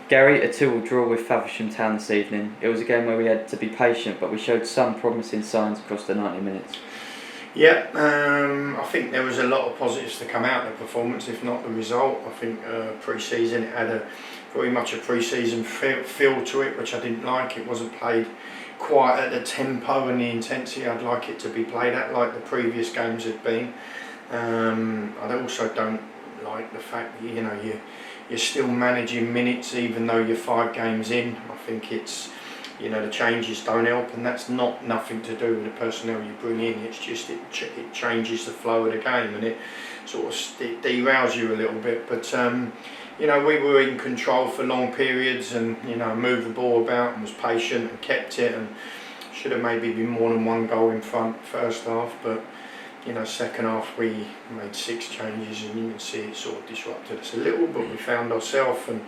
Gary, a 2-2 draw with Faversham Town this evening. It was a game where we had to be patient, but we showed some promising signs across the 90 minutes. Yeah, I think there was a lot of positives to come out of the performance, if not the result. I think pre-season it had very much a pre-season feel to it, which I didn't like. It wasn't played quite at the tempo and the intensity I'd like it to be played at, like the previous games had been. I also don't like the fact that you're still managing minutes even though you're 5 games in. I think it's the changes don't help, and that's nothing to do with the personnel you bring in. It's just it changes the flow of the game, and it sort of it derails you a little bit. But we were in control for long periods, and moved the ball about and was patient and kept it, and should have maybe been more than 1 goal in front first half. But second half we made 6 changes, and you can see it sort of disrupted us a little. But we found ourselves and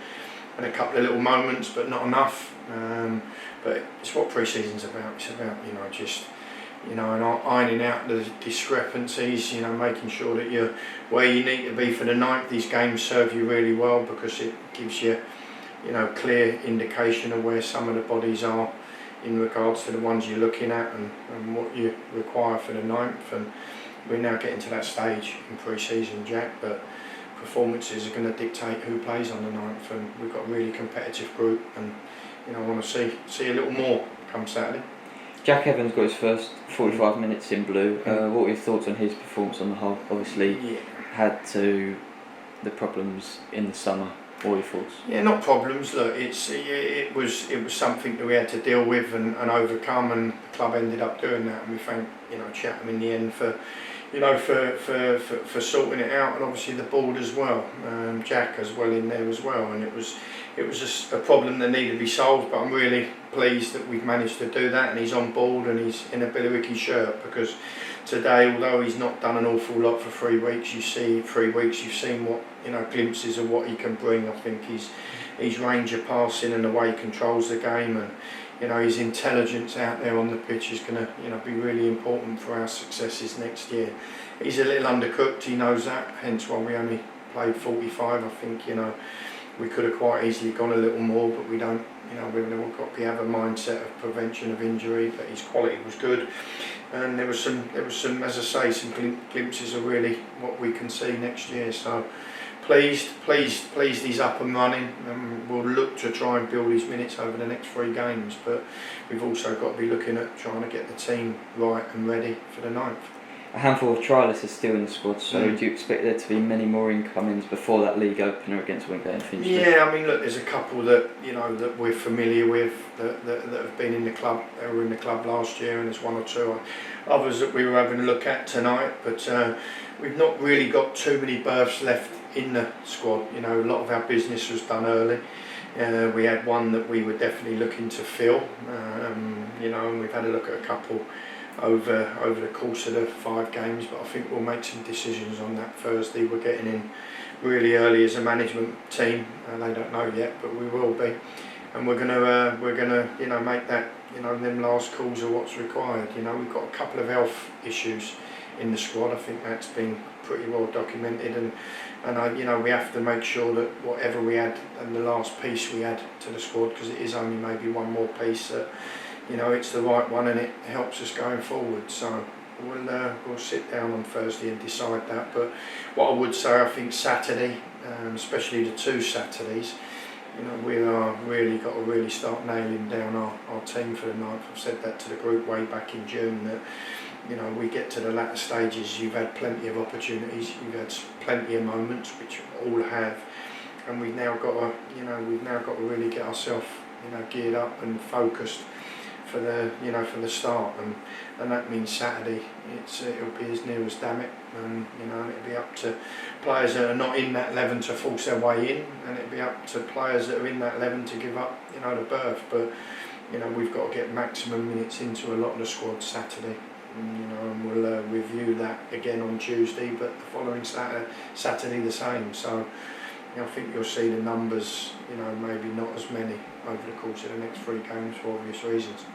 a couple of little moments, but not enough. But it's what pre-season's about. It's about ironing out the discrepancies. Making sure that you're where you need to be for the night. These games serve you really well because it gives you clear indication of where some of the bodies are in regards to the ones you're looking at and what you require for the 9th. And we're now getting to that stage in pre-season, Jack. But performances are going to dictate who plays on the 9th, and we've got a really competitive group, and I want to see a little more come Saturday. Jack Evans got his first 45 minutes in blue. What were your thoughts on his performance on the whole? Obviously, had the problems in the summer. What were your thoughts? Yeah, not problems. Look, it was something that we had to deal with and overcome, and the club ended up doing that, and we thank Chatham in the end for sorting it out, and obviously the board as well, Jack as well in there as well, and it was just a problem that needed to be solved. But I'm really pleased that we've managed to do that, and he's on board and he's in a Billericay shirt, because today, although he's not done an awful lot for 3 weeks, you've seen what glimpses of what he can bring. I think his range of passing and the way he controls the game, and his intelligence out there on the pitch is going to be really important for our successes next year. He's a little undercooked, he knows that, hence why we only played 45. I think we could have quite easily gone a little more, but we don't. We have a mindset of prevention of injury. But his quality was good, and there was some, as I say, some glimpses of really what we can see next year. So pleased he's up and running, and we'll look to try and build his minutes over the next 3 games. But we've also got to be looking at trying to get the team right and ready for the 9th. A handful of trialists are still in the squad, so do you expect there to be many more incomings before that league opener against Wingate and Finchley? Yeah, I mean, look, there's a couple that that we're familiar with that have been in the club. They were in the club last year, and there's 1 or 2 others that we were having a look at tonight. But we've not really got too many berths left in the squad. A lot of our business was done early. We had one that we were definitely looking to fill, and we've had a look at a couple over the course of the 5 games, but I think we'll make some decisions on that Thursday. We're getting in really early as a management team, and they don't know yet, but we will be, and we're gonna make that them last calls are what's required. We've got a couple of health issues in the squad. I think that's been pretty well documented, and we have to make sure that whatever we add and the last piece we add to the squad, because it is only maybe one more piece, that it's the right one and it helps us going forward. So we'll sit down on Thursday and decide that. But what I would say, I think Saturday, especially the 2 Saturdays, we are really got to really start nailing down our team for the 9th. I've said that to the group way back in June, that we get to the latter stages, you've had plenty of opportunities, you've had plenty of moments, which all have, and we've now got to really get ourselves geared up and focused for the start, and that means Saturday it'll be as near as damn it, and it'll be up to players that are not in that 11 to force their way in, and it'll be up to players that are in that 11 to give up the berth. But we've got to get maximum minutes into a lot of the squad Saturday, and we'll review that again on Tuesday, but the following Saturday the same. So I think you'll see the numbers, maybe not as many over the course of the next 3 games for obvious reasons.